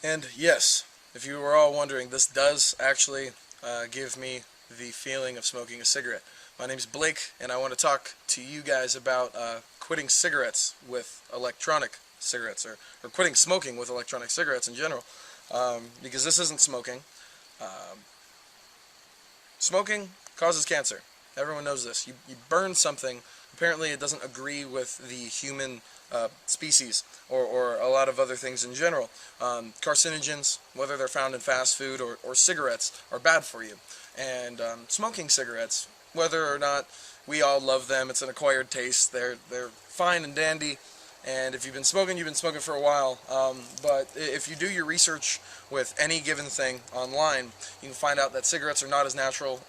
And yes, if you were all wondering, this does actually give me the feeling of smoking a cigarette. My name's Blake, and I want to talk to you guys about quitting cigarettes with electronic cigarettes, or quitting smoking with electronic cigarettes in general, because this isn't smoking. Um, Smoking causes cancer. Everyone knows this. You burn something, apparently it doesn't agree with the human species, or a lot of other things in general. Carcinogens, whether they're found in fast food or cigarettes, are bad for you. And smoking cigarettes, whether or not we all love them, it's an acquired taste, they're fine and dandy. And if you've been smoking for a while. But if you do your research with any given thing online, you can find out that cigarettes are not as natural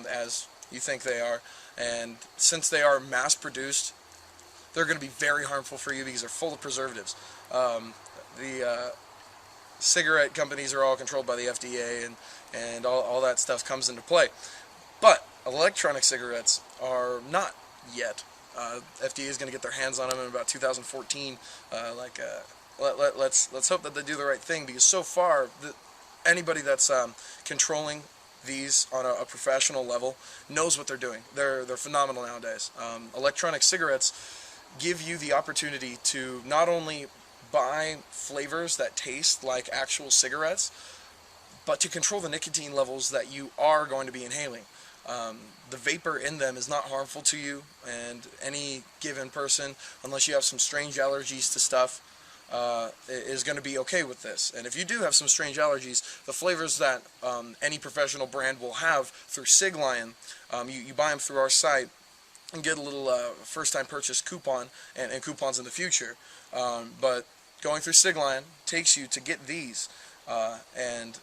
as you think they are. And since they are mass-produced, they're going to be very harmful for you because they're full of preservatives. The cigarette companies are all controlled by the FDA, and all that stuff comes into play. But electronic cigarettes are not yet. FDA is going to get their hands on them in about 2014. Let's hope that they do the right thing, because so far anybody that's controlling these on a professional level knows what they're doing. They're phenomenal nowadays. Electronic cigarettes give you the opportunity to not only buy flavors that taste like actual cigarettes, but to control the nicotine levels that you are going to be inhaling. The vapor in them is not harmful to you, and any given person, unless you have some strange allergies to stuff, is going to be okay with this. And if you do have some strange allergies, the flavors that any professional brand will have through CigLion, you buy them through our site and get a little first-time purchase coupon and coupons in the future. But going through CigLion takes you to get these, and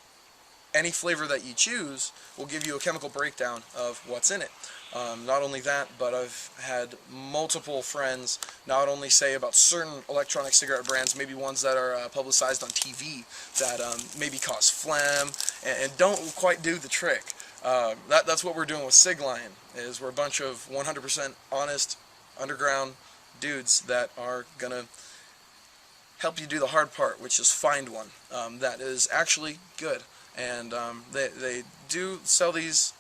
any flavor that you choose will give you a chemical breakdown of what's in it. Not only that, but I've had multiple friends not only say about certain electronic cigarette brands, maybe ones that are publicized on TV, that maybe cause phlegm and don't quite do the trick. That's what we're doing with CigLion, is we're a bunch of 100% honest underground dudes that are going to help you do the hard part, which is find one that is actually good. And they do sell these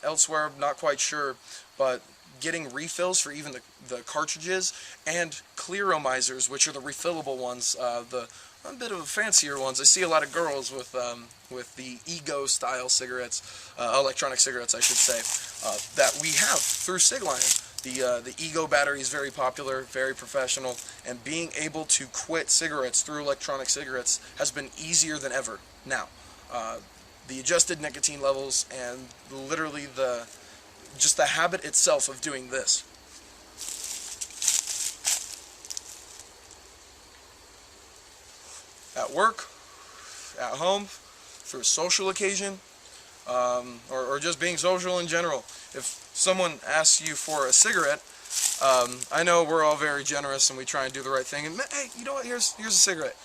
elsewhere, not quite sure, but getting refills for even the cartridges, and clearomizers, which are the refillable ones, the a bit of fancier ones. I see a lot of girls with the Ego style cigarettes, electronic cigarettes I should say, that we have through CigLion. The Ego battery is very popular, very professional, and being able to quit cigarettes through electronic cigarettes has been easier than ever now. The adjusted nicotine levels, and literally just the habit itself of doing this. At work, at home, for a social occasion, or just being social in general. If someone asks you for a cigarette, I know we're all very generous and we try and do the right thing, and hey, you know what, here's a cigarette.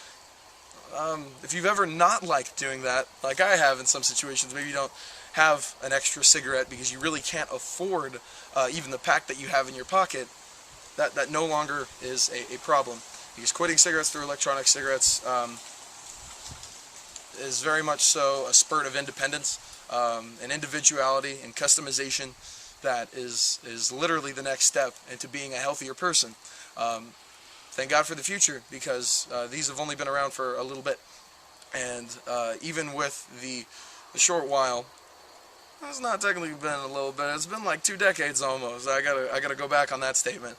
If you've ever not liked doing that, like I have in some situations, maybe you don't have an extra cigarette because you really can't afford even the pack that you have in your pocket, that no longer is a problem. Because quitting cigarettes through electronic cigarettes is very much so a spurt of independence, and individuality and customization that is literally the next step into being a healthier person. Thank God for the future, because these have only been around for a little bit, and even with the short while, it's not technically been a little bit. It's been like 2 decades almost. I gotta go back on that statement.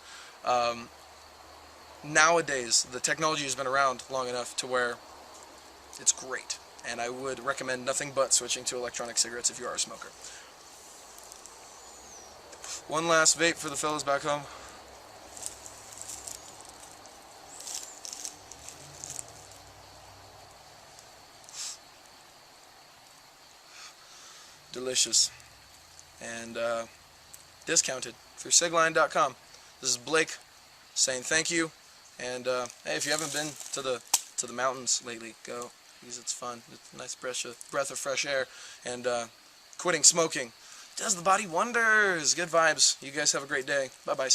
Nowadays, the technology has been around long enough to where it's great, and I would recommend nothing but switching to electronic cigarettes if you are a smoker. One last vape for the fellas back home. Delicious, and discounted through CigLion.com. This is Blake saying thank you, and hey, if you haven't been to the mountains lately, go, because it's fun. It's a nice breath of fresh air, and quitting smoking does the body wonders. Good vibes. You guys have a great day. Bye-bye.